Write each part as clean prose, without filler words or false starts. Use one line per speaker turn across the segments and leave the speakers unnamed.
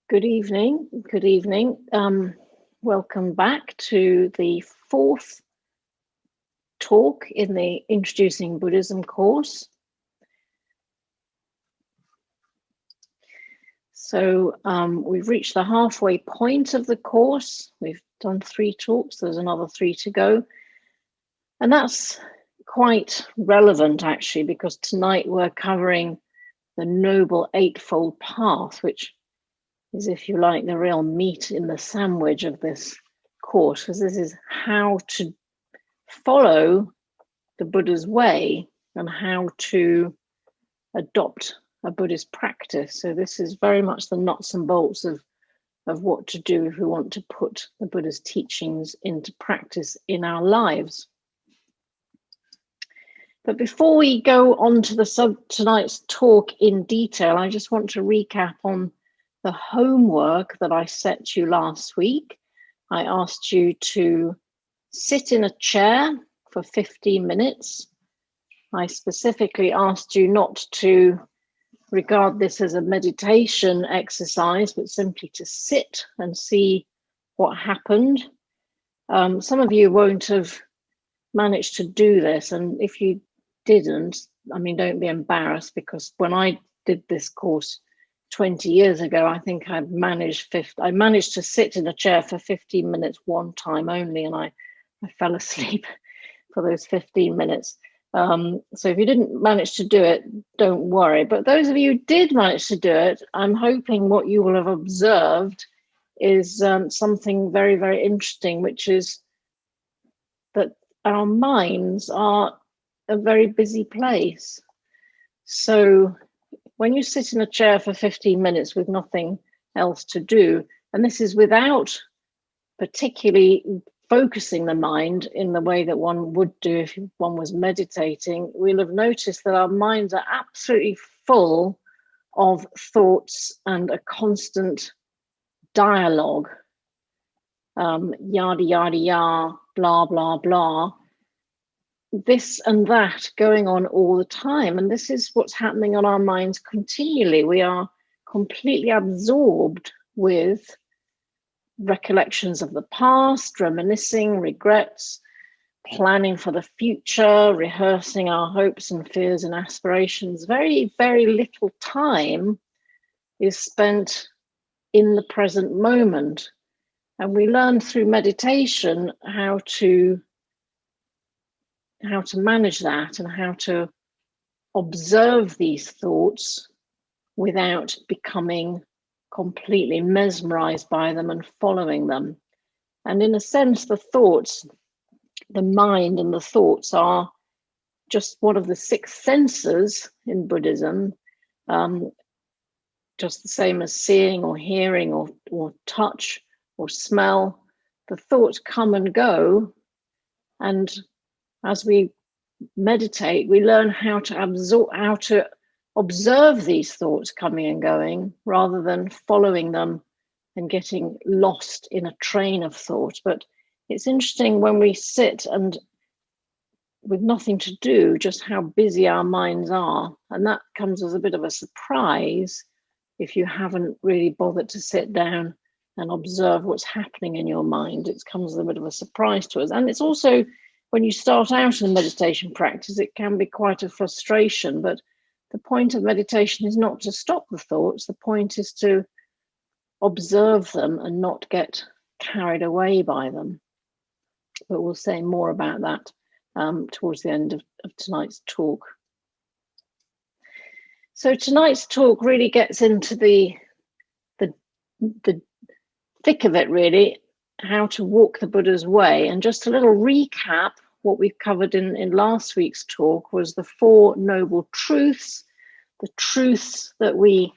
Good evening. Good evening. Welcome back to the fourth talk in the Introducing Buddhism course. So we've reached the halfway point of the course. We've done 3 talks. There's another 3 to go. And that's quite relevant, actually, because tonight we're covering the Noble Eightfold Path, which is, if you like, the real meat in the sandwich of this course, because this is how to follow the Buddha's way and how to adopt a Buddhist practice. So this is very much the nuts and bolts of what to do if we want to put the Buddha's teachings into practice in our lives. But before we go on to tonight's talk in detail, I just want to recap on the homework that I set you last week. I asked you to sit in a chair for 15 minutes. I specifically asked you not to regard this as a meditation exercise, but simply to sit and see what happened. Some of you won't have managed to do this, and if you didn't, I mean, don't be embarrassed, because when I did this course 20 years ago, I think I managed to sit in a chair for 15 minutes one time only, and I fell asleep for those 15 minutes. So if you didn't manage to do it, don't worry. But those of you who did manage to do it, I'm hoping what you will have observed is something very, very interesting, which is that our minds are a very busy place. So when you sit in a chair for 15 minutes with nothing else to do, and this is without particularly focusing the mind in the way that one would do if one was meditating, we'll have noticed that our minds are absolutely full of thoughts and a constant dialogue. Yada, yada, yada, blah, blah, blah. This and that going on all the time. And this is what's happening on our minds continually. We are completely absorbed with recollections of the past, reminiscing, regrets, planning for the future, rehearsing our hopes and fears and aspirations. Very, very little time is spent in the present moment. And we learn through meditation how to manage that and how to observe these thoughts without becoming completely mesmerized by them and following them. And in a sense, the thoughts, the mind and the thoughts are just one of the 6 senses in Buddhism, just the same as seeing or hearing or touch or smell. The thoughts come and go, and as we meditate, we learn how to observe these thoughts coming and going rather than following them and getting lost in a train of thought. But it's interesting when we sit and with nothing to do, just how busy our minds are. And that comes as a bit of a surprise if you haven't really bothered to sit down and observe what's happening in your mind. It comes as a bit of a surprise to us. And it's also, when you start out in meditation practice, it can be quite a frustration, but the point of meditation is not to stop the thoughts. The point is to observe them and not get carried away by them. But we'll say more about that towards the end of tonight's talk. So tonight's talk really gets into the thick of it, really, how to walk the Buddha's way. And just a little recap, what we've covered in last week's talk was the 4 noble truths, the truths that we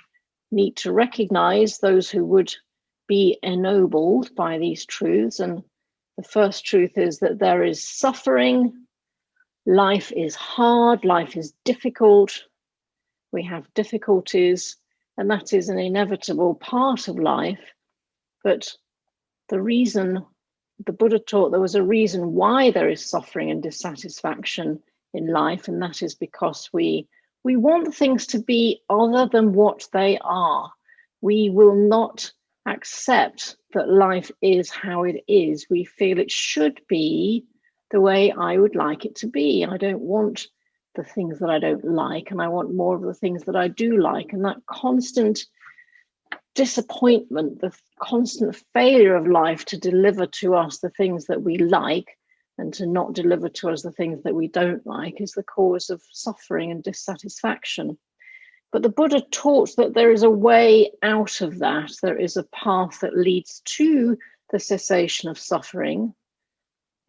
need to recognize, those who would be ennobled by these truths. And the first truth is that there is suffering, life is hard, life is difficult, we have difficulties, and that is an inevitable part of life. But the reason the Buddha taught there was a reason why there is suffering and dissatisfaction in life, and that is because we want things to be other than what they are. We will not accept that life is how it is. We feel it should be the way I would like it to be. I don't want the things that I don't like, and I want more of the things that I do like. And that constant disappointment, the constant failure of life to deliver to us the things that we like and to not deliver to us the things that we don't like, is the cause of suffering and dissatisfaction. But the Buddha taught that there is a way out of that. There is a path that leads to the cessation of suffering,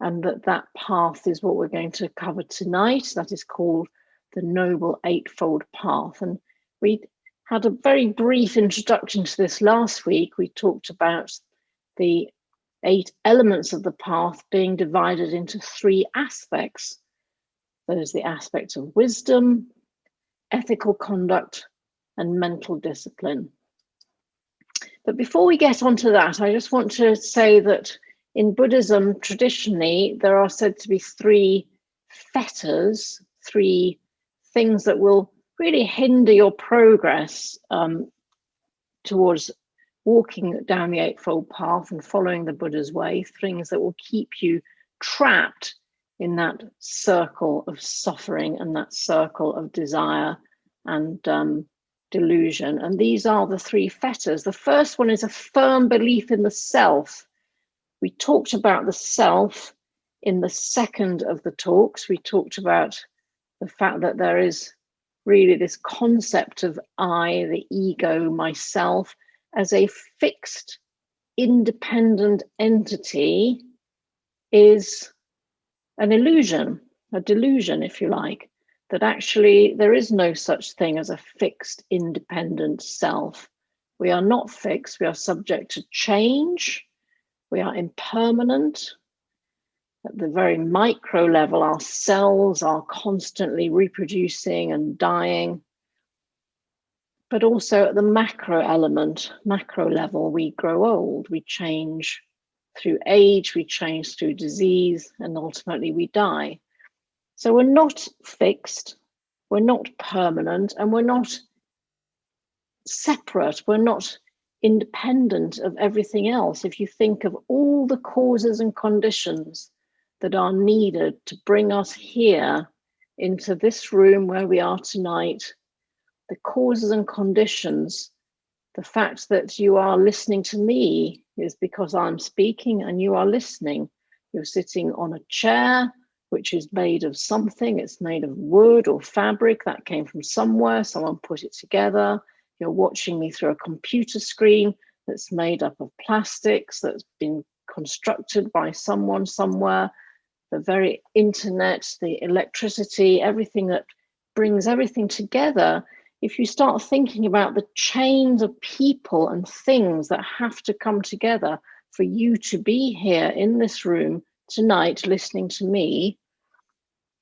and that path is what we're going to cover tonight. That is called the Noble Eightfold Path. And we had a very brief introduction to this last week. We talked about the 8 elements of the path being divided into 3 aspects. There's the aspect of wisdom, ethical conduct, and mental discipline. But before we get onto that, I just want to say that in Buddhism, traditionally, there are said to be 3 fetters, 3 things that will really hinder your progress towards walking down the Eightfold Path and following the Buddha's way, things that will keep you trapped in that circle of suffering and that circle of desire and delusion. And these are the 3 fetters. The first one is a firm belief in the self. We talked about the self in the second of the talks. We talked about the fact that there is really this concept of I, the ego, myself, as a fixed, independent entity is an illusion, a delusion, if you like, that actually there is no such thing as a fixed, independent self. We are not fixed. We are subject to change. We are impermanent. At the very micro level, our cells are constantly reproducing and dying. But also at the macro level, we grow old, we change through age, we change through disease, and ultimately we die. So we're not fixed, we're not permanent, and we're not separate, we're not independent of everything else. If you think of all the causes and conditions that are needed to bring us here into this room where we are tonight, the causes and conditions, the fact that you are listening to me is because I'm speaking and you are listening. You're sitting on a chair, which is made of something. It's made of wood or fabric that came from somewhere. Someone put it together. You're watching me through a computer screen that's made up of plastics, that's been constructed by someone somewhere. The very internet, the electricity, everything that brings everything together. If you start thinking about the chains of people and things that have to come together for you to be here in this room tonight listening to me,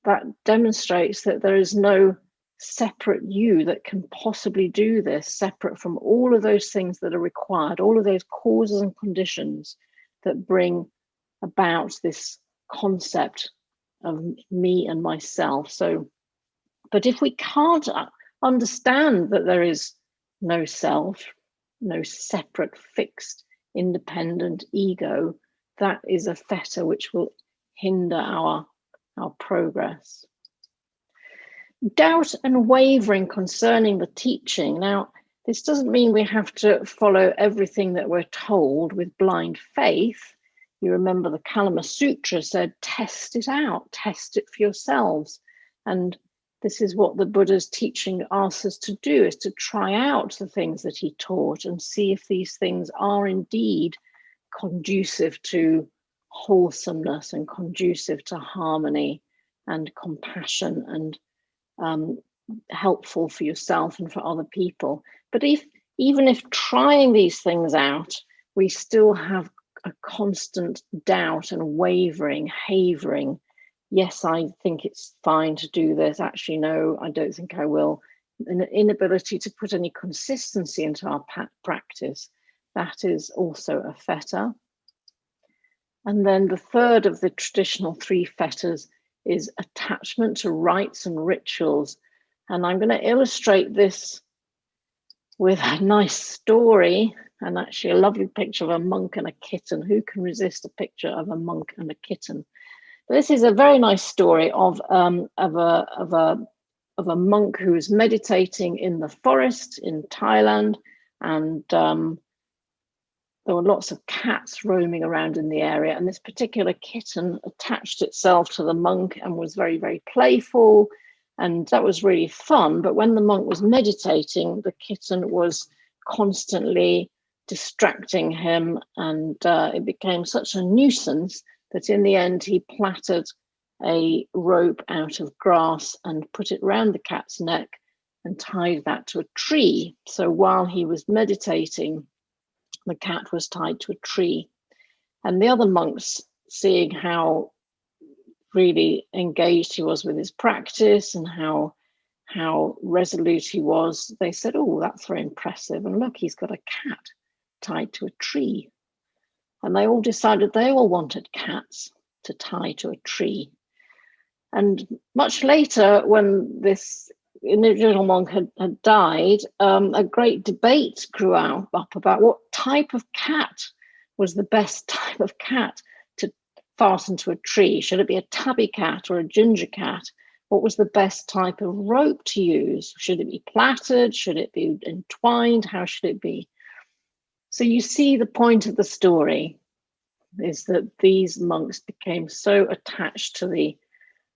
that demonstrates that there is no separate you that can possibly do this, separate from all of those things that are required, all of those causes and conditions that bring about this concept of me and myself. So, but if we can't understand that there is no self, no separate, fixed, independent ego, that is a fetter which will hinder our progress. Doubt and wavering concerning the teaching. Now, this doesn't mean we have to follow everything that we're told with blind faith. You remember the Kalama Sutra said, test it out, test it for yourselves. And this is what the Buddha's teaching asks us to do, is to try out the things that he taught and see if these things are indeed conducive to wholesomeness and conducive to harmony and compassion and helpful for yourself and for other people. But even if trying these things out, we still have a constant doubt and wavering, havering. Yes, I think it's fine to do this. Actually, no, I don't think I will. An inability to put any consistency into our practice, that is also a fetter. And then the third of the traditional 3 fetters is attachment to rites and rituals. And I'm going to illustrate this with a nice story. And actually a lovely picture of a monk and a kitten. Who can resist a picture of a monk and a kitten? But this is a very nice story of a monk who was meditating in the forest in Thailand, and there were lots of cats roaming around in the area, and this particular kitten attached itself to the monk and was very, very playful, and that was really fun. But when the monk was meditating, the kitten was constantly distracting him, and it became such a nuisance that in the end he plaited a rope out of grass and put it round the cat's neck and tied that to a tree. So while he was meditating, the cat was tied to a tree. And the other monks, seeing how really engaged he was with his practice and how resolute he was, they said, oh, that's very impressive. And look, he's got a cat tied to a tree. And they all decided they all wanted cats to tie to a tree. And much later, when this individual monk had died, a great debate grew up about what type of cat was the best type of cat to fasten to a tree. Should it be a tabby cat or a ginger cat? What was the best type of rope to use? Should it be plaited? Should it be entwined? How should it be? So you see the point of the story is that these monks became so attached to the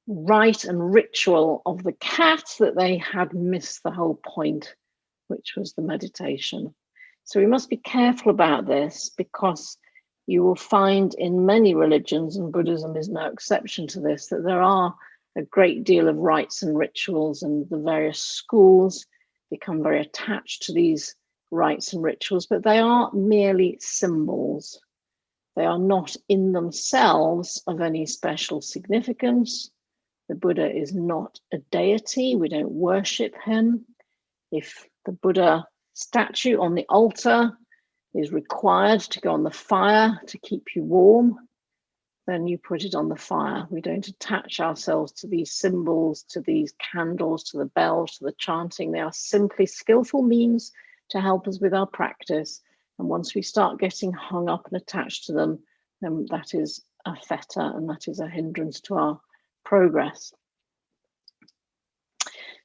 rite and ritual of the cat that they had missed the whole point, which was the meditation. So we must be careful about this, because you will find in many religions, and Buddhism is no exception to this, that there are a great deal of rites and rituals, and the various schools become very attached to these rites and rituals, but they are merely symbols. They are not in themselves of any special significance. The Buddha is not a deity. We don't worship him. If the Buddha statue on the altar is required to go on the fire to keep you warm, then you put it on the fire. We don't attach ourselves to these symbols, to these candles, to the bells, to the chanting. They are simply skillful means to help us with our practice. And once we start getting hung up and attached to them, then that is a fetter, and that is a hindrance to our progress.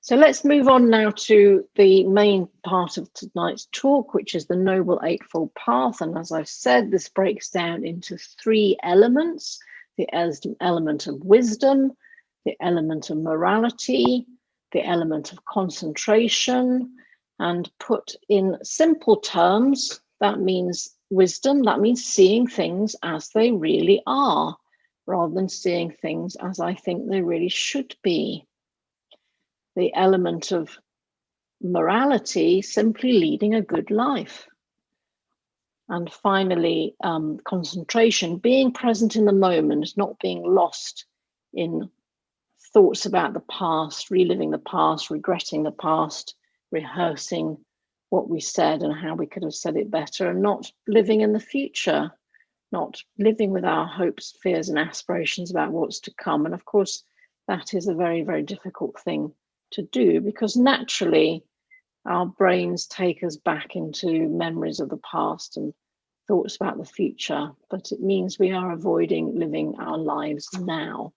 So let's move on now to the main part of tonight's talk, which is the Noble Eightfold Path. And as I've said, this breaks down into 3 elements: the element of wisdom, the element of morality, the element of concentration. And put in simple terms, that means wisdom, that means seeing things as they really are, rather than seeing things as I think they really should be. The element of morality, simply leading a good life. And finally, concentration, being present in the moment, not being lost in thoughts about the past, reliving the past, regretting the past, rehearsing what we said and how we could have said it better, and not living in the future, not living with our hopes, fears, and aspirations about what's to come. And of course, that is a very, very difficult thing to do, because naturally our brains take us back into memories of the past and thoughts about the future, but it means we are avoiding living our lives now.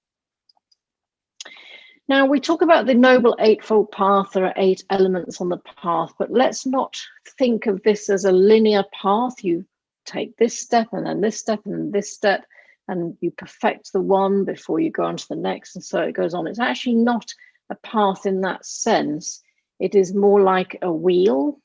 Now, we talk about the Noble Eightfold Path. There are 8 elements on the path, but let's not think of this as a linear path. You take this step and then this step and then this step, and you perfect the one before you go on to the next, and so it goes on. It's actually not a path in that sense. It is more like a wheel.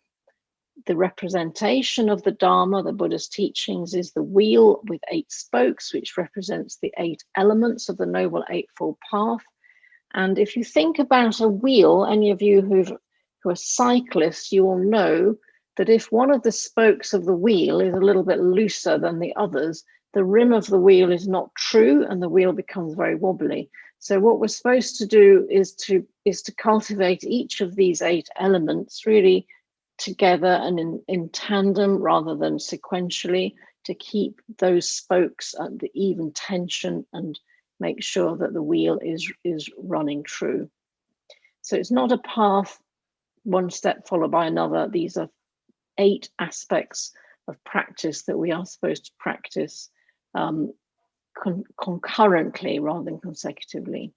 The representation of the Dharma, the Buddha's teachings, is the wheel with 8 spokes, which represents the 8 elements of the Noble Eightfold Path. And if you think about a wheel, any of you who are cyclists, you will know that if one of the spokes of the wheel is a little bit looser than the others, the rim of the wheel is not true and the wheel becomes very wobbly. So what we're supposed to do is to cultivate each of these 8 elements really together and in tandem rather than sequentially, to keep those spokes at the even tension and make sure that the wheel is running true. So it's not a path, one step followed by another. These are 8 aspects of practice that we are supposed to practice concurrently rather than consecutively.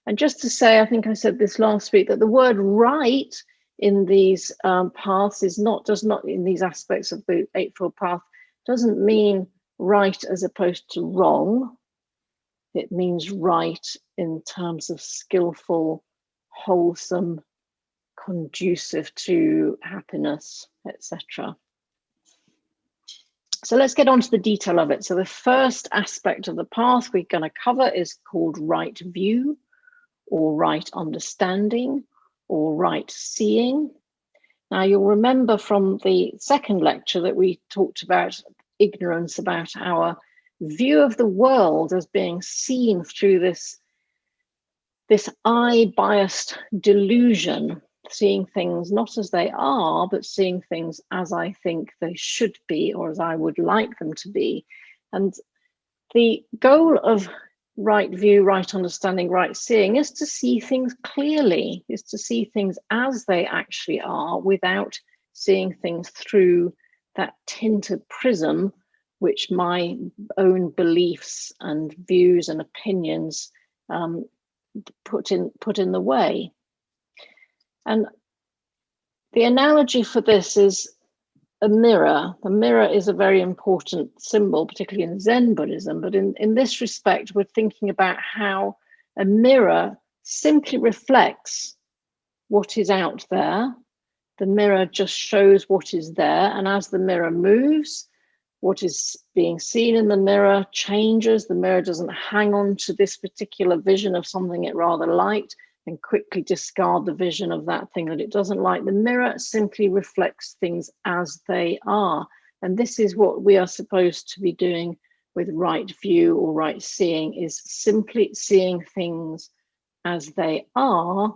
And just to say, I think I said this last week, that the word right in these paths does not in these aspects of the Eightfold Path, doesn't mean right as opposed to wrong. It means right in terms of skillful, wholesome, conducive to happiness, etc. So let's get on to the detail of it. So the first aspect of the path we're going to cover is called right view, or right understanding, or right seeing. Now you'll remember from the second lecture that we talked about ignorance, about our view of the world as being seen through this I-biased delusion, seeing things not as they are, but seeing things as I think they should be, or as I would like them to be. And the goal of right view, right understanding, right seeing is to see things clearly, is to see things as they actually are without seeing things through that tinted prism which my own beliefs and views and opinions put in the way. And the analogy for this is a mirror. The mirror is a very important symbol, particularly in Zen Buddhism, but in this respect, we're thinking about how a mirror simply reflects what is out there. The mirror just shows what is there, and as the mirror moves, what is being seen in the mirror changes. The mirror doesn't hang on to this particular vision of something it rather liked and quickly discard the vision of that thing that it doesn't like. The mirror simply reflects things as they are. And this is what we are supposed to be doing with right view or right seeing, is simply seeing things as they are,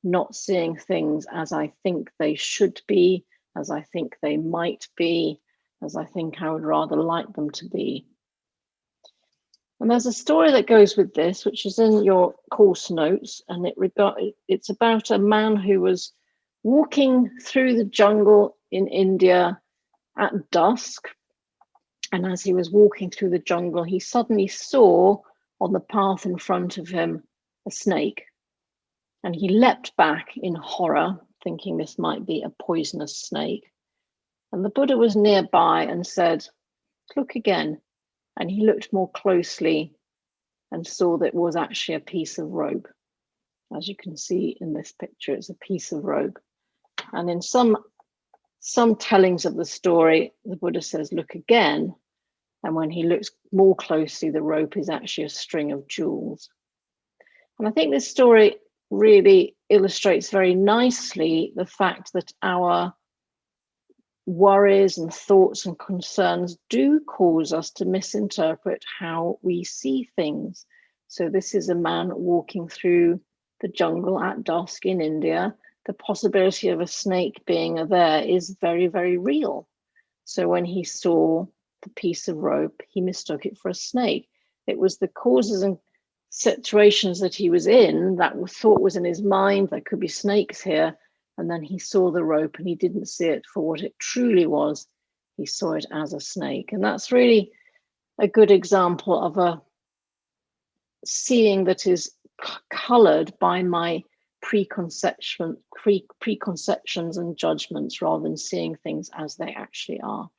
not seeing things as I think they should be, as I think they might be, as I think I would rather like them to be. And there's a story that goes with this, which is in your course notes, and it's about a man who was walking through the jungle in India at dusk. And as he was walking through the jungle, he suddenly saw on the path in front of him a snake. And he leapt back in horror, thinking this might be a poisonous snake. And the Buddha was nearby and said, "Look again." And he looked more closely and saw that it was actually a piece of rope. As you can see in this picture, it's a piece of rope. And in some tellings of the story, the Buddha says, "Look again." And when he looks more closely, the rope is actually a string of jewels. And I think this story really illustrates very nicely the fact that our worries and thoughts and concerns do cause us to misinterpret how we see things. So this is a man walking through the jungle at dusk in India. The possibility of a snake being there is very, very real. So when he saw the piece of rope, he mistook it for a snake. It was the causes and situations that he was in, that thought was in his mind, there could be snakes here. And then he saw the rope and he didn't see it for what it truly was. He saw it as a snake. And that's really a good example of a seeing that is colored by my preconceptions and judgments, rather than seeing things as they actually are.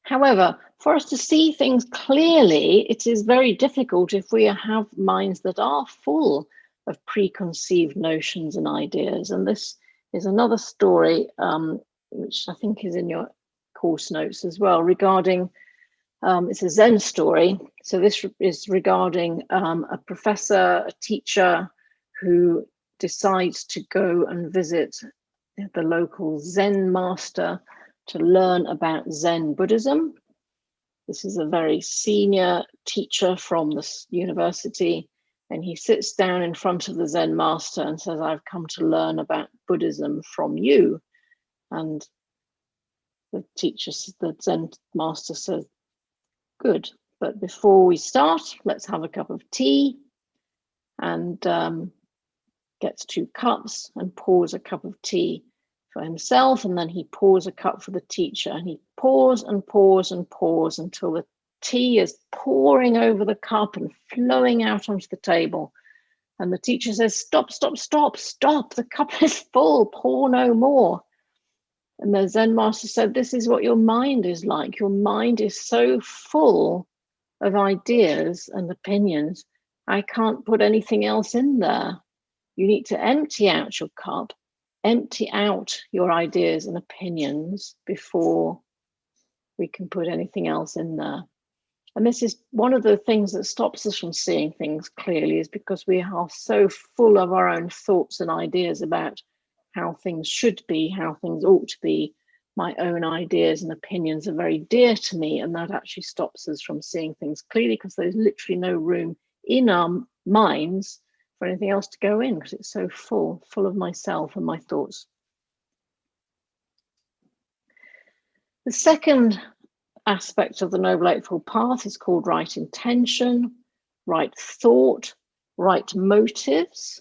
However, for us to see things clearly, it is very difficult if we have minds that are full of preconceived notions and ideas. And this is another story, which I think is in your course notes as well, regarding, it's a Zen story. So this is regarding a professor, a teacher, who decides to go and visit the local Zen master to learn about Zen Buddhism. This is a very senior teacher from the university, and he sits down in front of the Zen master and says, "I've come to learn about Buddhism from you." And the Zen master says, "Good, but before we start, let's have a cup of tea," and gets 2 cups and pours a cup of tea for himself, and then he pours a cup for the teacher, and he pours and pours and pours until the tea is pouring over the cup and flowing out onto the table. And the teacher says, stop, stop, stop, stop, the cup is full, pour no more. And the Zen master said, this is what your mind is like. Your mind is so full of ideas and opinions, I can't put anything else in there. You need to empty out your cup, empty out your ideas and opinions before we can put anything else in there. And this is one of the things that stops us from seeing things clearly, is because we are so full of our own thoughts and ideas about how things should be, how things ought to be. My own ideas and opinions are very dear to me, and that actually stops us from seeing things clearly, because there's literally no room in our minds for anything else to go in, because it's so full of myself and my thoughts. The second aspect of the Noble Eightfold Path is called right intention, right thought, right motives.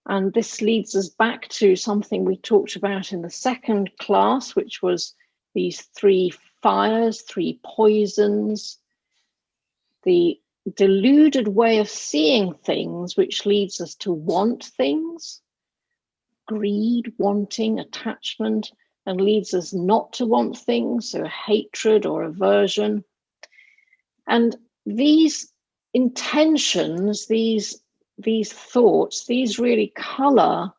And this leads us back to something we talked about in the second class, which was these 3 fires, 3 poisons, the deluded way of seeing things, which leads us to want things, greed, wanting, attachment, and leads us not to want things, so hatred or aversion. And these intentions, these thoughts, these really colour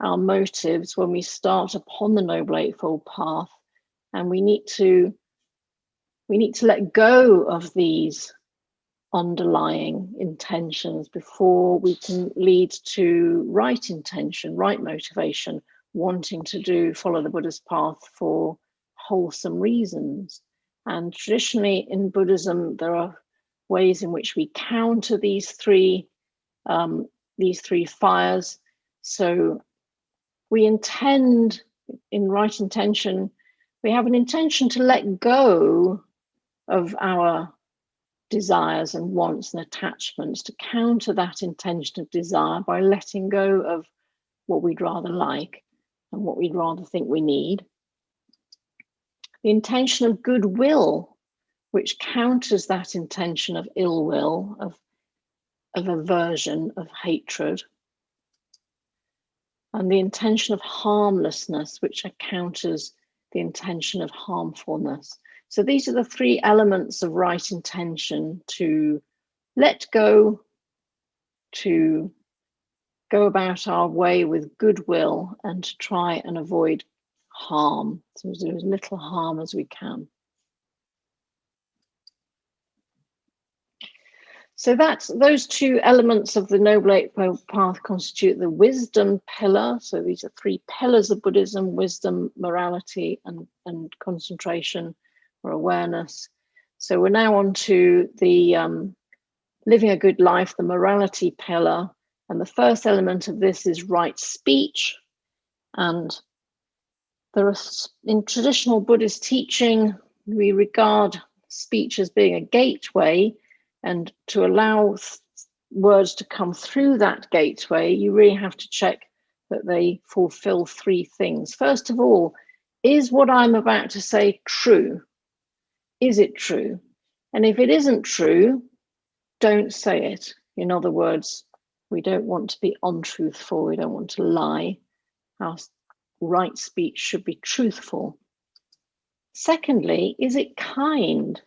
our motives when we start upon the Noble Eightfold Path, and we need to let go of these underlying intentions before we can lead to right intention, right motivation, wanting to follow the Buddhist path for wholesome reasons. And traditionally in Buddhism, there are ways in which we counter these three fires. So we intend, in right intention, we have an intention to let go of our desires and wants and attachments, to counter that intention of desire by letting go of what we'd rather like and what we'd rather think we need. The intention of goodwill, which counters that intention of ill will, of aversion, of hatred. And the intention of harmlessness, which counters the intention of harmfulness. So these are the 3 elements of right intention: to let go, to go about our way with goodwill, and to try and avoid harm, so do as little harm as we can. So those 2 elements of the Noble Eightfold Path constitute the wisdom pillar. So these are 3 pillars of Buddhism: wisdom, morality, and concentration or awareness. So we're now on to the living a good life, the morality pillar. And the first element of this is right speech. And there are, in traditional Buddhist teaching, we regard speech as being a gateway, and to allow words to come through that gateway, you really have to check that they fulfill 3 things. First of all, is what I'm about to say true? Is it true? And if it isn't true, don't say it. In other words, we don't want to be untruthful. We don't want to lie. Our right speech should be truthful. Secondly, is it kind?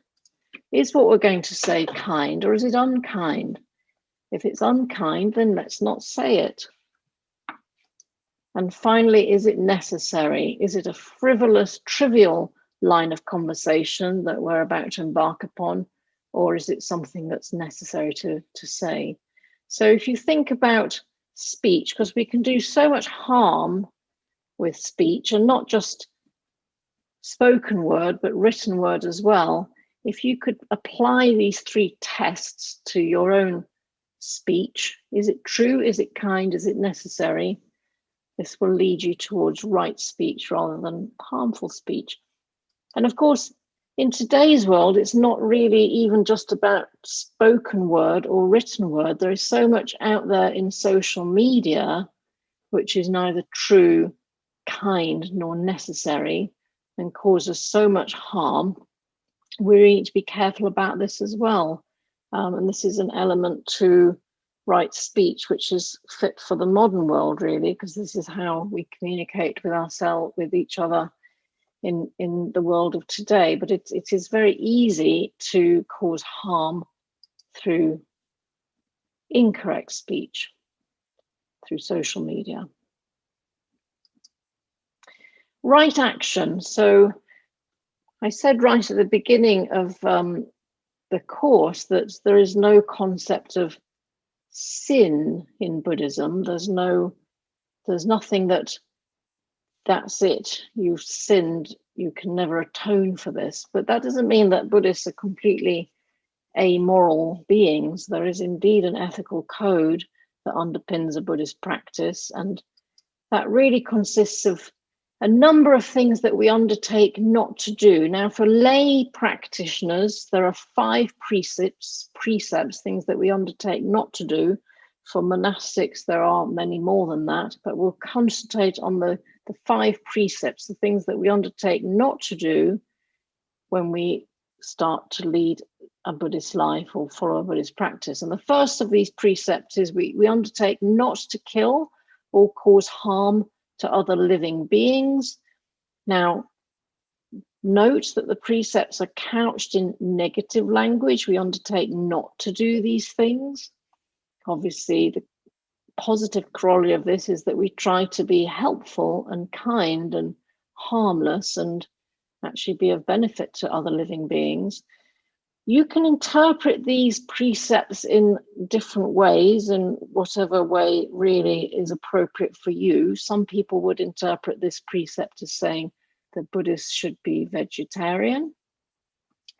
Is what we're going to say kind, or is it unkind? If it's unkind, then let's not say it. And finally, is it necessary? Is it a frivolous, trivial line of conversation that we're about to embark upon, or is it something that's necessary to say? So if you think about speech, because we can do so much harm with speech, and not just spoken word, but written word as well. If you could apply these 3 tests to your own speech, is it true? Is it kind? Is it necessary? This will lead you towards right speech rather than harmful speech. And of course, in today's world, it's not really even just about spoken word or written word. There is so much out there in social media which is neither true kind nor necessary and cause us so much harm, we need to be careful about this as well. And this is an element to right speech, which is fit for the modern world, really, because this is how we communicate with ourselves, with each other in the world of today. But it is very easy to cause harm through incorrect speech, through social media. Right action. So I said right at the beginning of the course that there is no concept of sin in Buddhism. There's nothing that's it, you've sinned, you can never atone for this. But that doesn't mean that Buddhists are completely amoral beings. There is indeed an ethical code that underpins a Buddhist practice, and that really consists of a number of things that we undertake not to do. Now, for lay practitioners, there are 5 precepts, things that we undertake not to do. For monastics, there are many more than that, but we'll concentrate on the 5 precepts, the things that we undertake not to do when we start to lead a Buddhist life or follow a Buddhist practice. And the first of these precepts is we undertake not to kill or cause harm to other living beings. Now, note that the precepts are couched in negative language. We undertake not to do these things. Obviously, the positive corollary of this is that we try to be helpful and kind and harmless and actually be of benefit to other living beings. You can interpret these precepts in different ways, in whatever way really is appropriate for you. Some people would interpret this precept as saying that Buddhists should be vegetarian.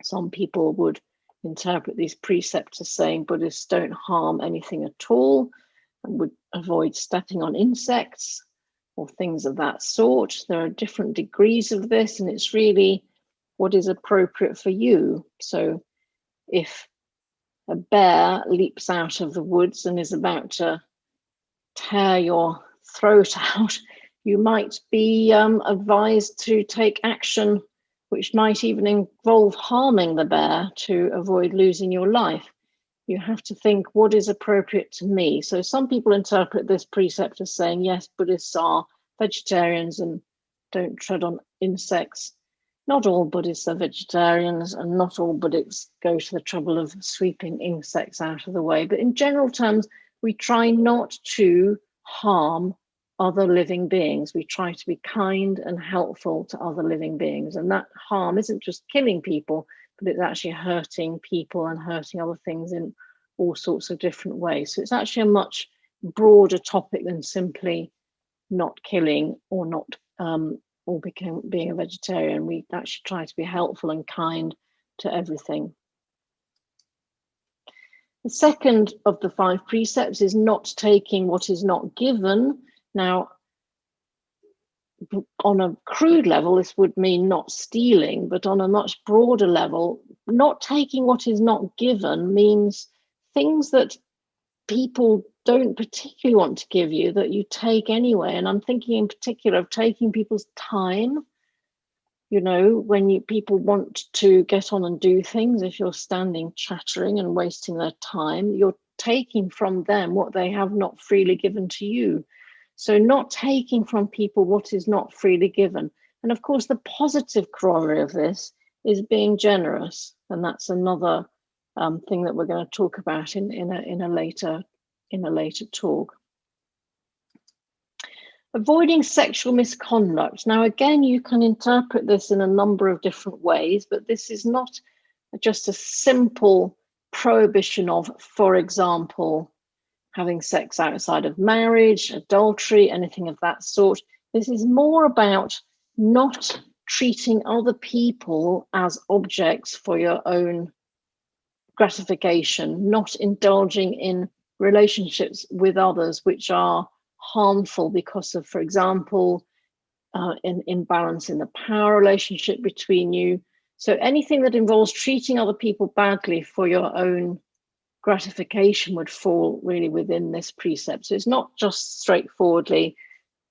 Some people would interpret these precepts as saying Buddhists don't harm anything at all and would avoid stepping on insects or things of that sort. There are different degrees of this, and it's really what is appropriate for you. So if a bear leaps out of the woods and is about to tear your throat out, you might be advised to take action which might even involve harming the bear to avoid losing your life. You have to think, what is appropriate to me? So some people interpret this precept as saying, yes, Buddhists are vegetarians and don't tread on insects. Not all Buddhists are vegetarians, and not all Buddhists go to the trouble of sweeping insects out of the way. But in general terms, we try not to harm other living beings. We try to be kind and helpful to other living beings. And that harm isn't just killing people, but it's actually hurting people and hurting other things in all sorts of different ways. So it's actually a much broader topic than simply not killing or not or being a vegetarian. We actually try to be helpful and kind to everything. The second of the 5 precepts is not taking what is not given. Now, on a crude level, this would mean not stealing, but on a much broader level, not taking what is not given means things that people don't particularly want to give you that you take anyway. And I'm thinking in particular of taking people's time. You know, when people want to get on and do things, if you're standing chattering and wasting their time, you're taking from them what they have not freely given to you. So not taking from people what is not freely given. And of course, the positive corollary of this is being generous. And that's another thing that we're going to talk about in a later talk. Avoiding sexual misconduct. Now, again, you can interpret this in a number of different ways, but this is not just a simple prohibition of, for example, having sex outside of marriage, adultery, anything of that sort. This is more about not treating other people as objects for your own gratification, not indulging in relationships with others which are harmful because of, for example, an imbalance in the power relationship between you. So anything that involves treating other people badly for your own gratification would fall really within this precept. So it's not just straightforwardly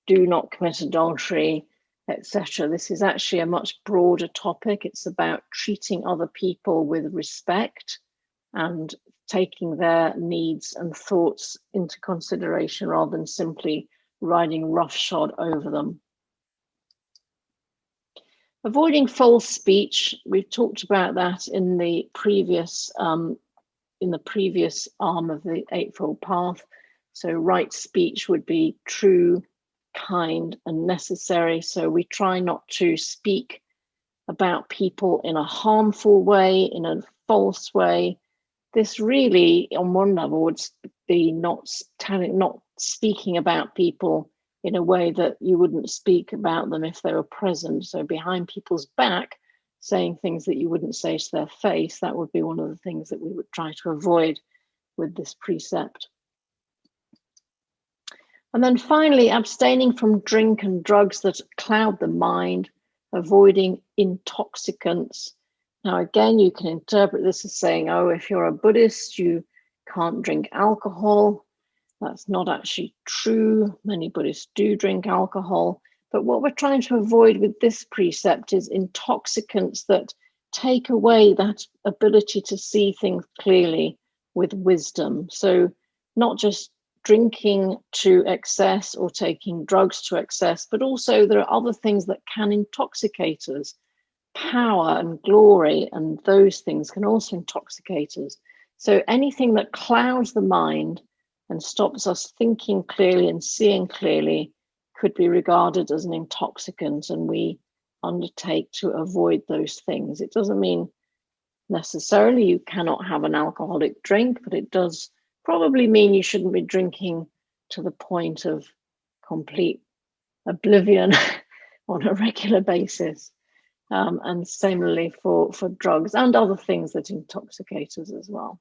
do not commit adultery, etc. This is actually a much broader topic. It's about treating other people with respect and taking their needs and thoughts into consideration rather than simply riding roughshod over them. Avoiding false speech, we've talked about that in the previous arm of the Eightfold Path. So right speech would be true, kind, and necessary. So we try not to speak about people in a harmful way, in a false way. This really, on one level, would be not speaking about people in a way that you wouldn't speak about them if they were present. So behind people's back, saying things that you wouldn't say to their face, that would be one of the things that we would try to avoid with this precept. And then finally, abstaining from drink and drugs that cloud the mind, avoiding intoxicants. Now, again, you can interpret this as saying, oh, if you're a Buddhist, you can't drink alcohol. That's not actually true. Many Buddhists do drink alcohol. But what we're trying to avoid with this precept is intoxicants that take away that ability to see things clearly with wisdom. So not just drinking to excess or taking drugs to excess, but also there are other things that can intoxicate us. Power and glory and those things can also intoxicate us. So anything that clouds the mind and stops us thinking clearly and seeing clearly could be regarded as an intoxicant, and we undertake to avoid those things. It doesn't mean necessarily you cannot have an alcoholic drink, but it does probably mean you shouldn't be drinking to the point of complete oblivion on a regular basis. And similarly for drugs and other things that intoxicate us as well.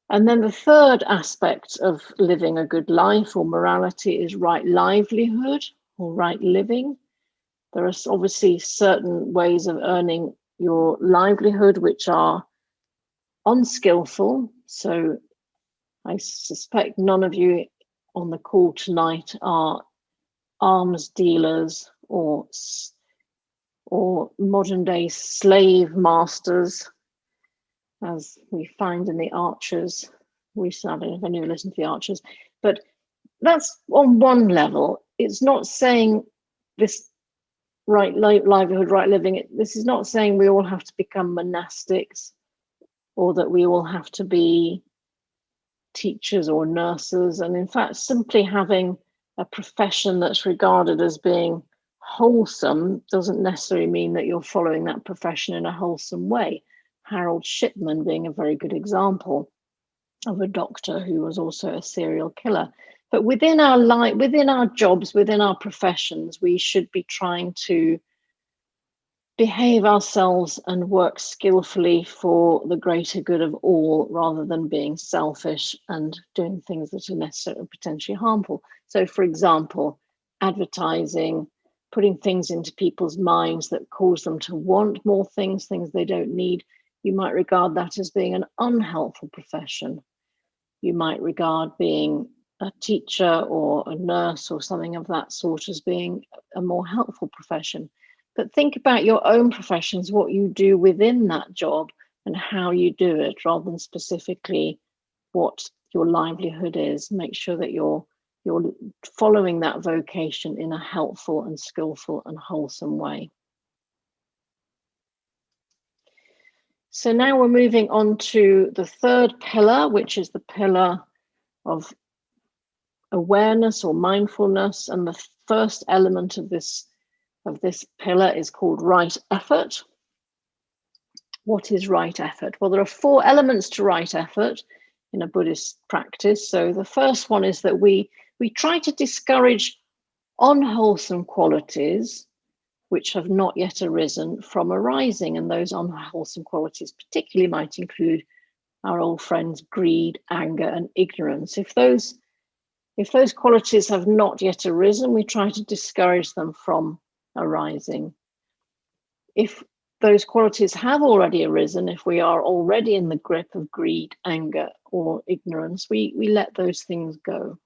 And then the third aspect of living a good life or morality is right livelihood or right living. There are obviously certain ways of earning your livelihood which are unskillful. So I suspect none of you on the call tonight are arms dealers or modern day slave masters, as we find in the Archers. I don't know if any of you listen to the Archers, but that's on one level. It's not saying this right livelihood, right living. This is not saying we all have to become monastics or that we all have to be teachers or nurses. And in fact, simply having a profession that's regarded as being wholesome doesn't necessarily mean that you're following that profession in a wholesome way. Harold Shipman being a very good example of a doctor who was also a serial killer. But within our life, within our jobs, within our professions, we should be trying to behave ourselves and work skillfully for the greater good of all, rather than being selfish and doing things that are necessarily potentially harmful. So, for example, advertising, putting things into people's minds that cause them to want more things they don't need. You might regard that as being an unhelpful profession. You might regard being a teacher or a nurse or something of that sort as being a more helpful profession. But think about your own professions, what you do within that job and how you do it, rather than specifically what your livelihood is. Make sure that you're following that vocation in a helpful and skillful and wholesome way. So now we're moving on to the third pillar, which is the pillar of awareness or mindfulness. And the first element of this pillar is called right effort. What is right effort? Well, there are 4 elements to right effort in a Buddhist practice. So the first one is that we try to discourage unwholesome qualities which have not yet arisen from arising. And those unwholesome qualities particularly might include our old friends greed, anger, and ignorance. If those qualities have not yet arisen, we try to discourage them from arising. If those qualities have already arisen, if we are already in the grip of greed, anger, or ignorance, we let those things go.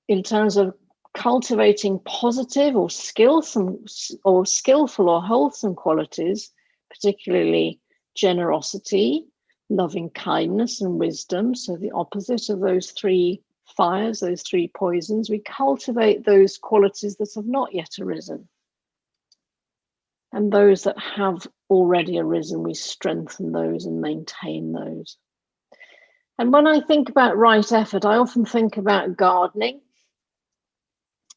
in terms of cultivating positive or skillful or wholesome qualities, particularly generosity, loving kindness, and wisdom. So the opposite of those three fires, those three poisons, we cultivate those qualities that have not yet arisen. And those that have already arisen, we strengthen those and maintain those. And when I think about right effort, I often think about gardening.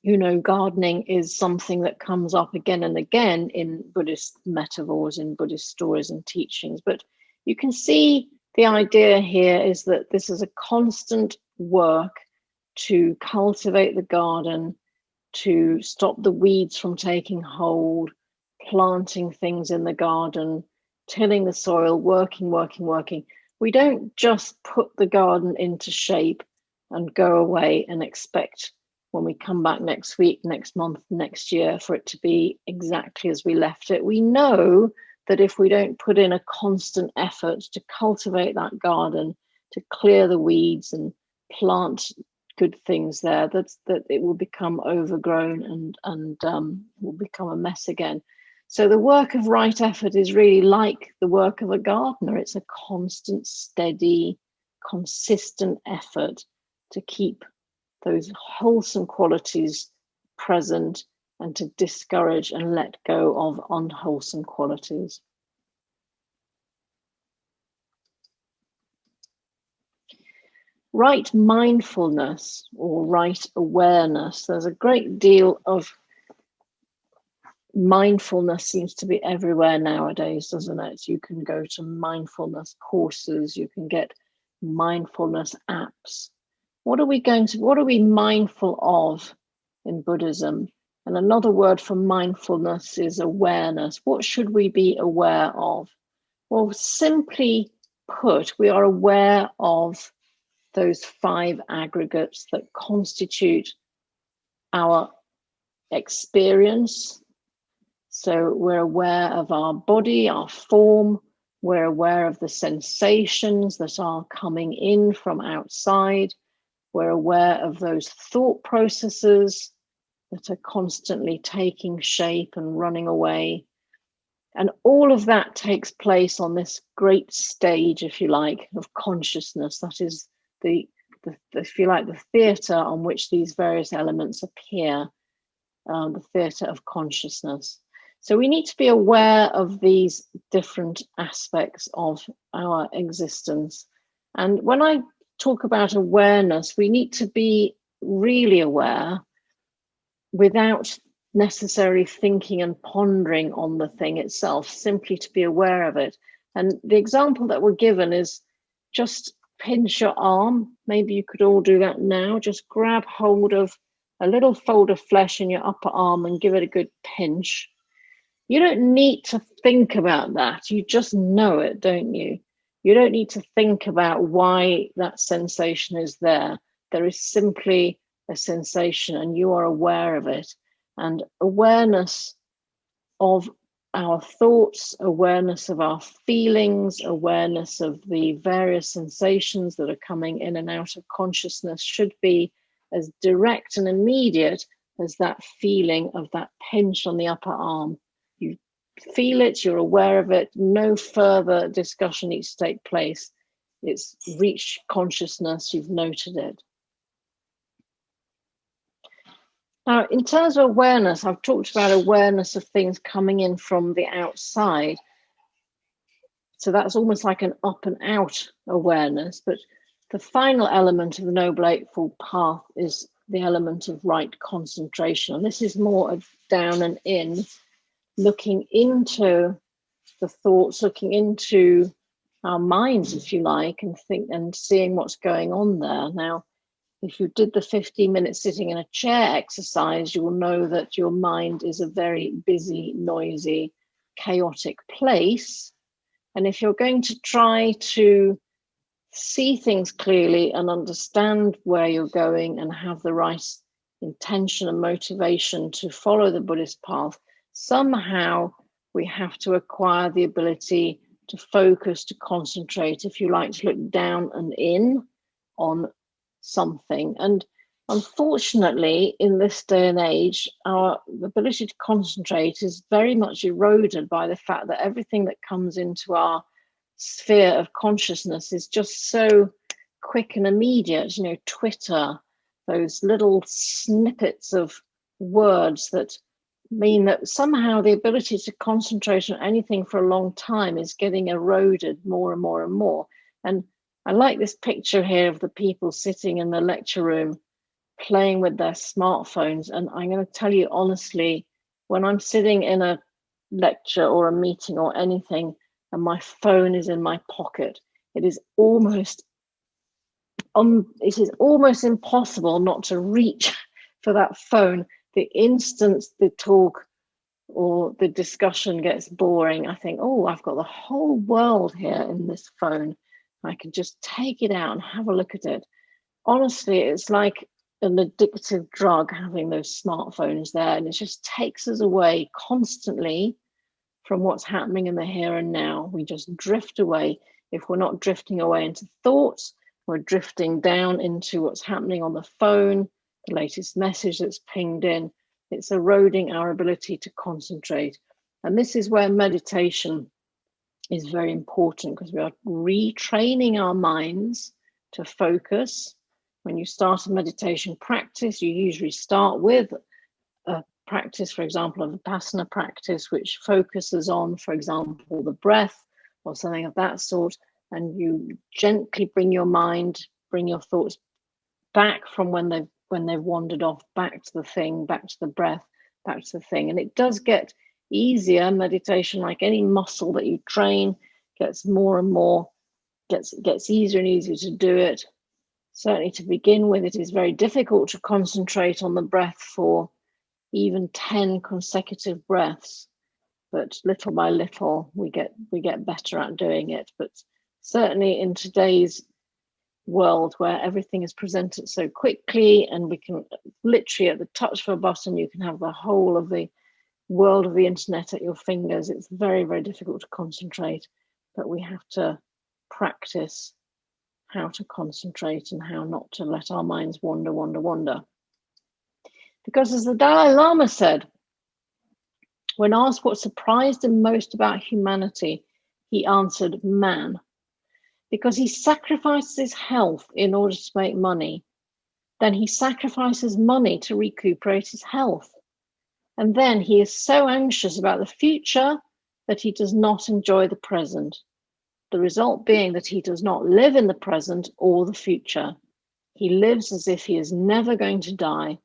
You know, gardening is something that comes up again and again in Buddhist metaphors, in Buddhist stories and teachings. But you can see the idea here is that this is a constant work to cultivate the garden, to stop the weeds from taking hold, planting things in the garden, tilling the soil, working. We don't just put the garden into shape and go away and expect when we come back next week, next month, next year, for it to be exactly as we left it. We know that if we don't put in a constant effort to cultivate that garden, to clear the weeds and plant good things there, that it will become overgrown and will become a mess again. So the work of right effort is really like the work of a gardener. It's a constant, steady, consistent effort to keep those wholesome qualities present and to discourage and let go of unwholesome qualities. Right mindfulness or right awareness. There's a great deal of mindfulness seems to be everywhere nowadays, doesn't it? You can go to mindfulness courses, you can get mindfulness apps. What are we mindful of in Buddhism? And another word for mindfulness is awareness. What should we be aware of? Well, simply put, we are aware of those 5 aggregates that constitute our experience. So we're aware of our body, our form, we're aware of the sensations that are coming in from outside, we're aware of those thought processes that are constantly taking shape and running away. And all of that takes place on this great stage, if you like, of consciousness. That is if you like, the theatre on which these various elements appear, the theatre of consciousness. So we need to be aware of these different aspects of our existence. And when I talk about awareness, we need to be really aware without necessarily thinking and pondering on the thing itself, simply to be aware of it. And the example that we're given is just pinch your arm. Maybe you could all do that now. Just grab hold of a little fold of flesh in your upper arm and give it a good pinch. You don't need to think about that. You just know it, don't you? You don't need to think about why that sensation is there. There is simply a sensation and you are aware of it. And awareness of our thoughts, awareness of our feelings, awareness of the various sensations that are coming in and out of consciousness should be as direct and immediate as that feeling of that pinch on the upper arm. You feel it, you're aware of it, no further discussion needs to take place. It's reached consciousness, you've noted it. Now, in terms of awareness, I've talked about awareness of things coming in from the outside. So that's almost like an up and out awareness. But the final element of the Noble Eightfold Path is the element of right concentration. And this is more of down and in, looking into the thoughts, looking into our minds, if you like, and seeing what's going on there. Now, if you did the 15 minutes sitting in a chair exercise, you will know that your mind is a very busy, noisy, chaotic place. And if you're going to try to see things clearly and understand where you're going and have the right intention and motivation to follow the Buddhist path, somehow we have to acquire the ability to focus, to concentrate, if you like, to look down and in on something. And Unfortunately, in this day and age, our ability to concentrate is very much eroded by the fact that everything that comes into our sphere of consciousness is just so quick and immediate. You know, Twitter, those little snippets of words that mean that somehow the ability to concentrate on anything for a long time is getting eroded more and more and more. And I like this picture here of the people sitting in the lecture room playing with their smartphones. And I'm going to tell you honestly, when I'm sitting in a lecture or a meeting or anything and my phone is in my pocket, it is almost impossible not to reach for that phone. The instant the talk or the discussion gets boring, I think, oh, I've got the whole world here in this phone. I can just take it out and have a look at it. Honestly, it's like an addictive drug having those smartphones there, and it just takes us away constantly from what's happening in the here and now. We just drift away. If we're not drifting away into thoughts, we're drifting down into what's happening on the phone, the latest message that's pinged in. It's eroding our ability to concentrate. And this is where meditation is very important, because we are retraining our minds to focus. When you start a meditation practice, you usually start with a practice, for example, a Vipassana practice, which focuses on, for example, the breath or something of that sort. And you gently bring your mind, bring your thoughts back from when they've wandered off, back to the thing, back to the breath, back to the thing. And it does get easier. Meditation, like any muscle that you train, gets more and more, gets easier and easier to do it. Certainly to begin with, it is very difficult to concentrate on the breath for even 10 consecutive breaths, but little by little we get better at doing it. But certainly in today's world, where everything is presented so quickly and we can literally at the touch of a button, you can have the whole of the world of the internet at your fingers, it's very, very difficult to concentrate. But we have to practice how to concentrate and how not to let our minds wander. Because as the Dalai Lama said, when asked what surprised him most about humanity, he answered, man. Because he sacrifices his health in order to make money, then he sacrifices money to recuperate his health. And then he is so anxious about the future that he does not enjoy the present. The result being that he does not live in the present or the future. He lives as if he is never going to die,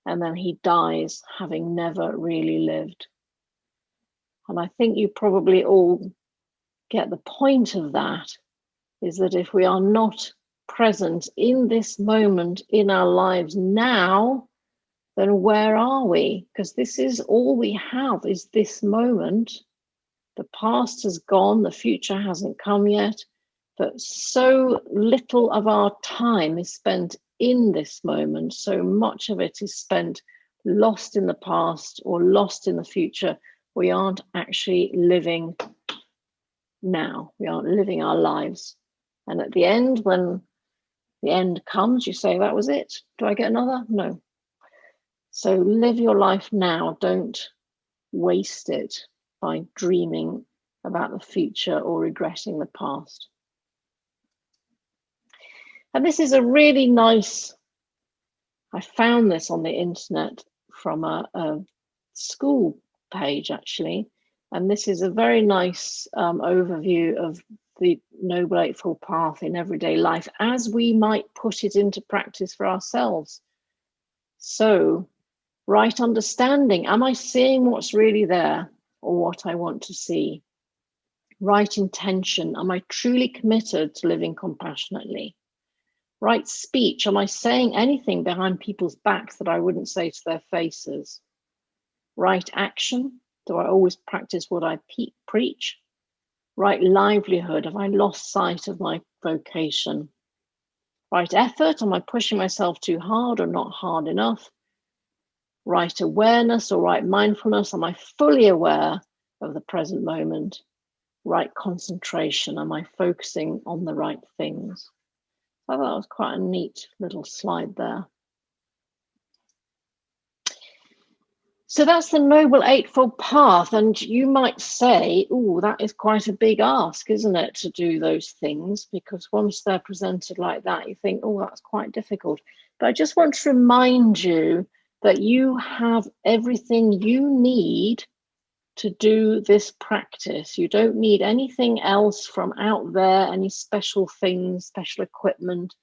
and then he dies having never really lived. And I think you probably all get the point of that, is that if we are not present in this moment in our lives now, then where are we? Because this is all we have, is this moment. The past has gone, the future hasn't come yet, but so little of our time is spent in this moment. So much of it is spent lost in the past or lost in the future. We aren't actually living now. We aren't living our lives. And at the end, when the end comes, you say, that was it. Do I get another? No. So live your life now. Don't waste it by dreaming about the future or regretting the past. And this is a really nice, I found this on the internet from a school page actually. And this is a very nice overview of the Noble Eightfold Path in everyday life as we might put it into practice for ourselves. So, right understanding, am I seeing what's really there or what I want to see? Right intention, am I truly committed to living compassionately? Right speech, am I saying anything behind people's backs that I wouldn't say to their faces? Right action, do I always practice what I preach? Right livelihood, have I lost sight of my vocation? Right effort, am I pushing myself too hard or not hard enough? Right awareness or right mindfulness, am I fully aware of the present moment? Right concentration, am I focusing on the right things? I thought that was quite a neat little slide there. So that's the Noble Eightfold Path. And you might say, oh, that is quite a big ask, isn't it, to do those things? Because once they're presented like that, you think, oh, that's quite difficult. But I just want to remind you that you have everything you need to do this practice. You don't need anything else from out there, any special things, special equipment.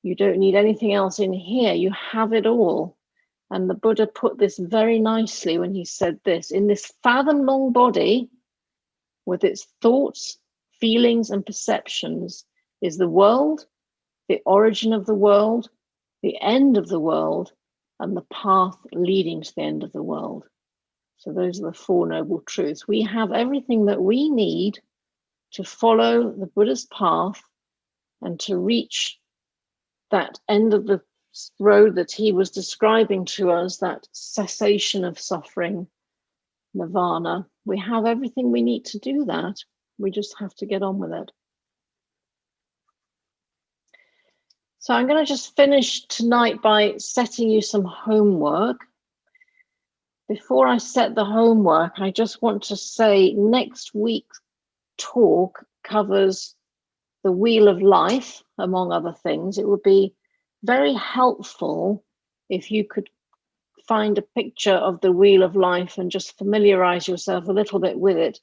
You don't need anything else in here. You have it all. And the Buddha put this very nicely when he said this: in this fathom-long body, with its thoughts, feelings, and perceptions, is the world, the origin of the world, the end of the world, and the path leading to the end of the world. So those are the Four Noble Truths. We have everything that we need to follow the Buddha's path and to reach that end of the road that he was describing to us, that cessation of suffering, nirvana. We have everything we need to do that. We just have to get on with it. So I'm going to just finish tonight by setting you some homework. Before I set the homework, I just want to say next week's talk covers the Wheel of Life, among other things. It would be very helpful if you could find a picture of the Wheel of Life and just familiarize yourself a little bit with it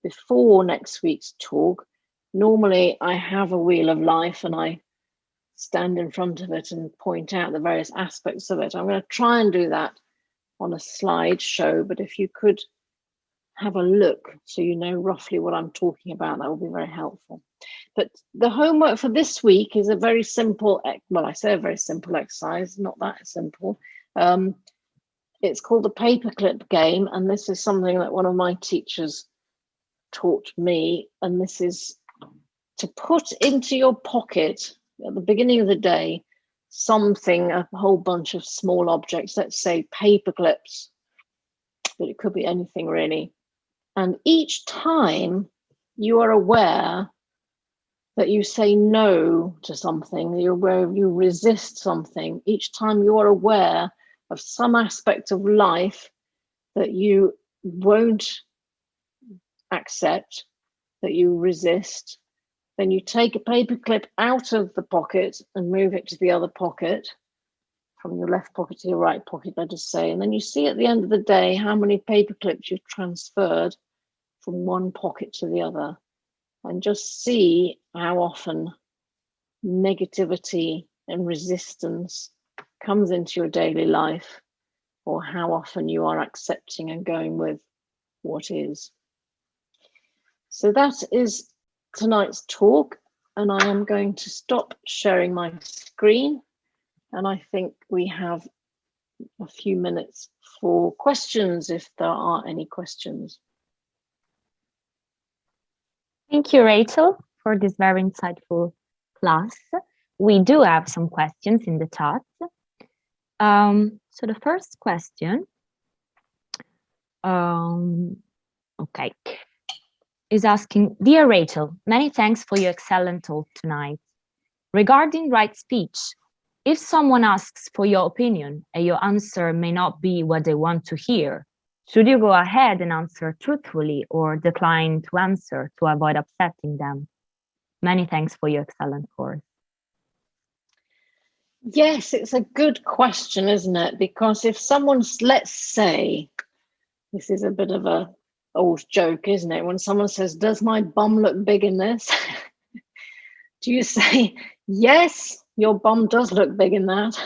before next week's talk. Normally, I have a Wheel of Life and I stand in front of it and point out the various aspects of it. I'm going to try and do that on a slideshow, but if you could have a look so you know roughly what I'm talking about, that would be very helpful. But the homework for this week is a very simple, well, I say a very simple exercise, not that simple. It's called the paperclip game, and this is something that one of my teachers taught me, and this is to put into your pocket at the beginning of the day something, a whole bunch of small objects, let's say paper clips, but it could be anything really. And each time you are aware that you say no to something, you're aware you resist something, each time you are aware of some aspect of life that you won't accept, that you resist, then you take a paperclip out of the pocket and move it to the other pocket, from your left pocket to your right pocket, let us say. And then you see at the end of the day how many paperclips you've transferred from one pocket to the other. And just see how often negativity and resistance comes into your daily life, or how often you are accepting and going with what is. So that is tonight's talk, and I am going to stop sharing my screen, and I think we have a few minutes for questions if there are any questions.
Thank you, Rachel, for this very insightful class. We do have some questions in the chat. So the first question, okay, is asking, Dear Rachel, many thanks for your excellent talk tonight. Regarding right speech, if someone asks for your opinion and your answer may not be what they want to hear, should you go ahead and answer truthfully or decline to answer to avoid upsetting them? Many thanks for your excellent course.
Yes, it's a good question, isn't it? Because if someone's, let's say, this is a bit of a old joke, isn't it? When someone says, does my bum look big in this? Do you say, yes, your bum does look big in that?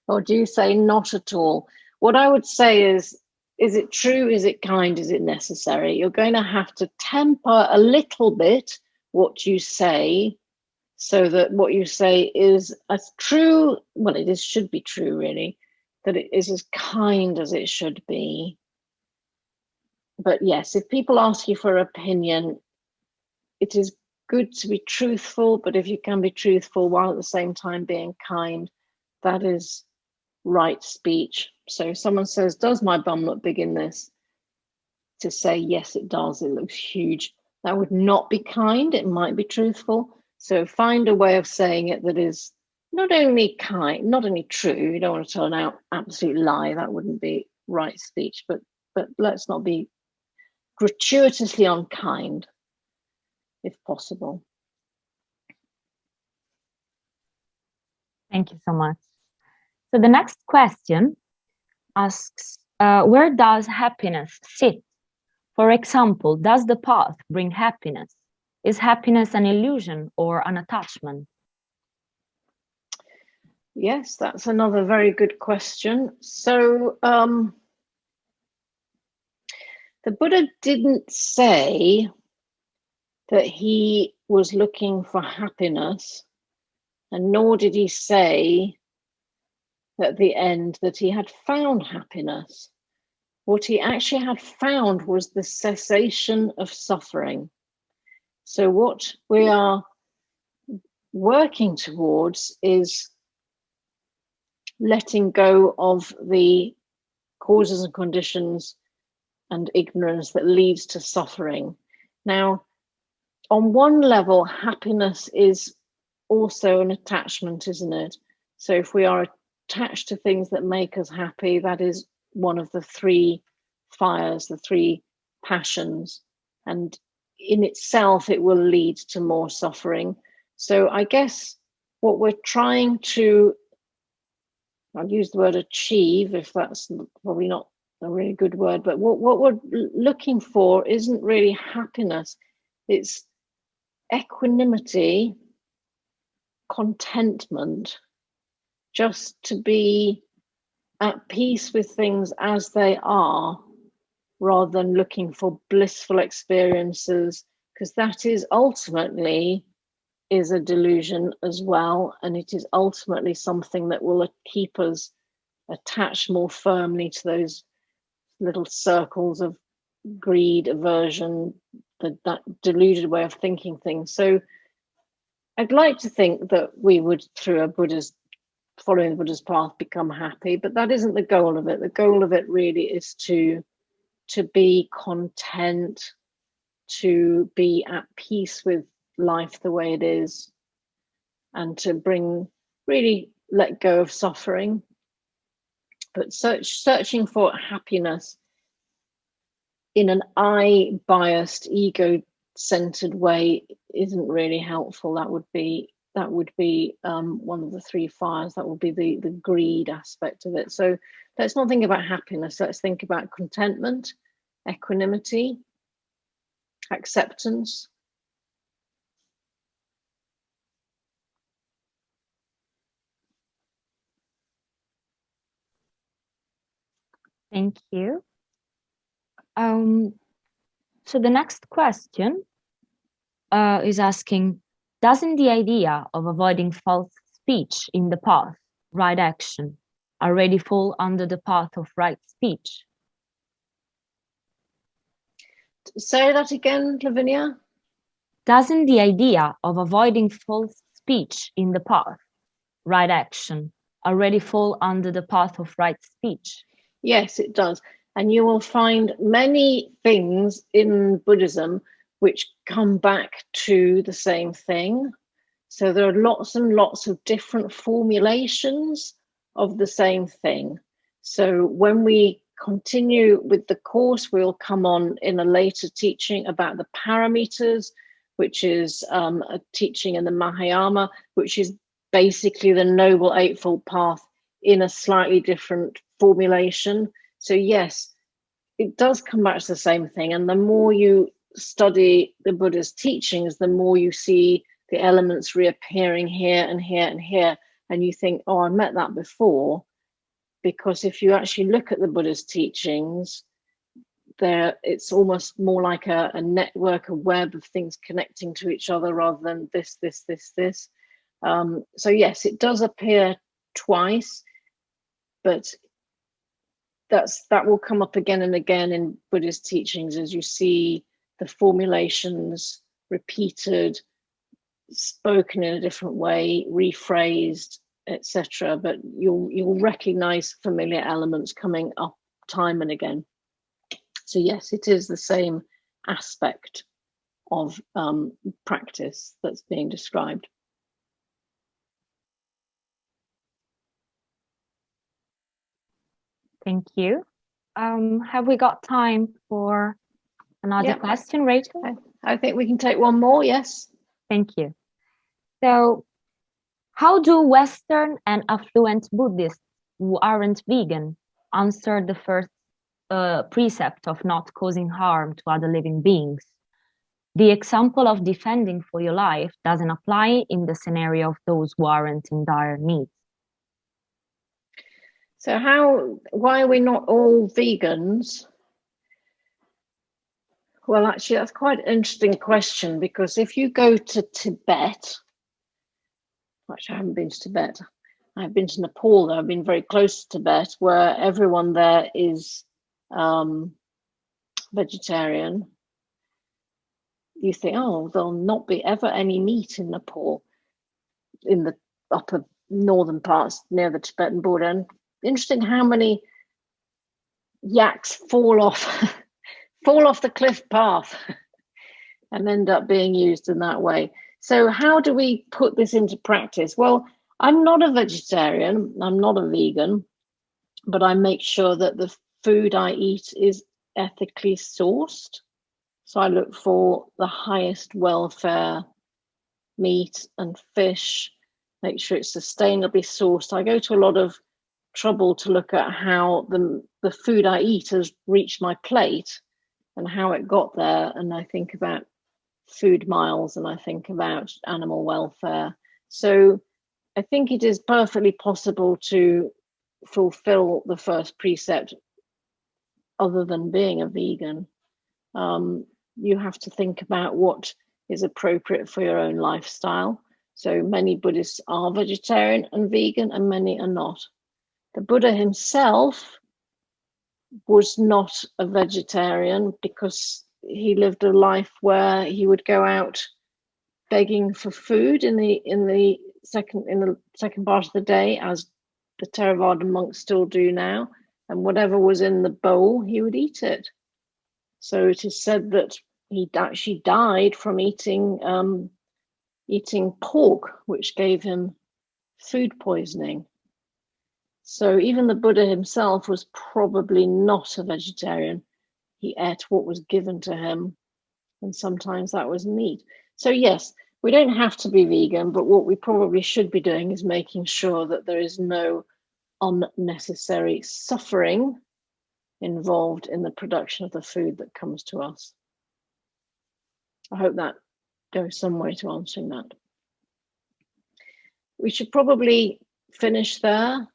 Or do you say, not at all? What I would say is it true? Is it kind? Is it necessary? You're going to have to temper a little bit what you say, so that what you say is as true, well, it is, should be true really, that it is as kind as it should be. But yes, if people ask you for opinion, it is good to be truthful, but if you can be truthful while at the same time being kind, that is right speech. So if someone says, does my bum look big in this? To say, yes, it does, it looks huge. That would not be kind, it might be truthful. So find a way of saying it that is not only kind, not only true. You don't want to tell an absolute lie, that wouldn't be right speech, but let's not be gratuitously unkind, if possible.
Thank you so much. So the next question asks, where does happiness sit? For example, does the path bring happiness? Is happiness an illusion or an attachment?
Yes, that's another very good question. So the Buddha didn't say that he was looking for happiness, and nor did he say at the end that he had found happiness. What he actually had found was the cessation of suffering. So what we are working towards is letting go of the causes and conditions and ignorance that leads to suffering. Now, on one level, happiness is also an attachment, isn't it? So if we are attached to things that make us happy, that is one of the three fires, the three passions, and in itself it will lead to more suffering. So I guess what we're trying to, I'll use the word achieve, if that's probably not a really good word, but what we're looking for isn't really happiness, it's equanimity, contentment, just to be at peace with things as they are, rather than looking for blissful experiences, because that is ultimately is a delusion as well, and it is ultimately something that will keep us attached more firmly to those little circles of greed, aversion, that deluded way of thinking things. So I'd like to think that we would, through following the Buddha's path, become happy, but that isn't the goal of it. The goal of it really is to be content, to be at peace with life the way it is, and to really let go of suffering. But searching for happiness in an I-biased, ego-centered way isn't really helpful. That would be one of the three fires. That would be the greed aspect of it. So let's not think about happiness. Let's think about contentment, equanimity, acceptance.
Thank you. So the next question is asking, doesn't the idea of avoiding false speech in the path, right action, already fall under the path of right speech?
Say that again, Lavinia.
Doesn't the idea of avoiding false speech in the path, right action, already fall under the path of right speech?
Yes, it does. And you will find many things in Buddhism which come back to the same thing. So there are lots and lots of different formulations of the same thing. So when we continue with the course, we'll come on in a later teaching about the parameters, which is a teaching in the Mahayana, which is basically the Noble Eightfold Path in a slightly different formulation. So yes, it does come back to the same thing. And the more you study the Buddha's teachings, the more you see the elements reappearing here and here and here. And you think, oh, I met that before. Because if you actually look at the Buddha's teachings, it's almost more like a network, a web of things connecting to each other rather than this. So yes, it does appear twice, but that will come up again and again in Buddhist teachings as you see the formulations repeated, spoken in a different way, rephrased, etc. But you'll recognize familiar elements coming up time and again. So yes, it is the same aspect of practice that's being described.
Thank you. Have we got time for another question, Rachel?
I think we can take one more, yes.
Thank you. So, how do Western and affluent Buddhists who aren't vegan answer the first precept of not causing harm to other living beings? The example of defending for your life doesn't apply in the scenario of those who aren't in dire need.
So why are we not all vegans? Well, actually, that's quite an interesting question, because if you go to Tibet, actually, I haven't been to Tibet. I've been to Nepal, though. I've been very close to Tibet, where everyone there is vegetarian. You think, oh, there'll not be ever any meat in Nepal, in the upper northern parts near the Tibetan border. And interesting how many yaks fall off the cliff path and end up being used in that way. So how do we put this into practice? Well, I'm not a vegetarian, I'm not a vegan, but I make sure that the food I eat is ethically sourced. So I look for the highest welfare meat and fish, make sure it's sustainably sourced. I go to a lot of trouble to look at how the food I eat has reached my plate and how it got there. And I think about food miles and I think about animal welfare. So I think it is perfectly possible to fulfill the first precept other than being a vegan. You have to think about what is appropriate for your own lifestyle. So many Buddhists are vegetarian and vegan, and many are not. The Buddha himself was not a vegetarian because he lived a life where he would go out begging for food in the second part of the day, as the Theravada monks still do now, and whatever was in the bowl, he would eat it. So it is said that he actually died from eating pork, which gave him food poisoning. So even the Buddha himself was probably not a vegetarian. He ate what was given to him, and sometimes that was meat. So yes, we don't have to be vegan, but what we probably should be doing is making sure that there is no unnecessary suffering involved in the production of the food that comes to us. I hope that goes some way to answering that. We should probably finish there.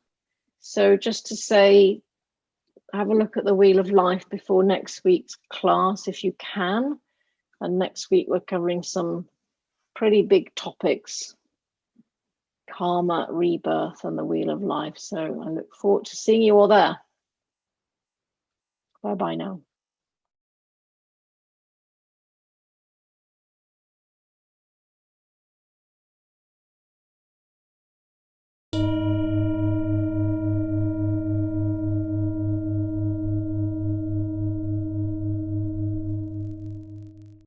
So just to say, have a look at the Wheel of Life before next week's class if you can. And next week we're covering some pretty big topics: karma, rebirth, and the Wheel of Life. So I look forward to seeing you all there. Bye-bye now.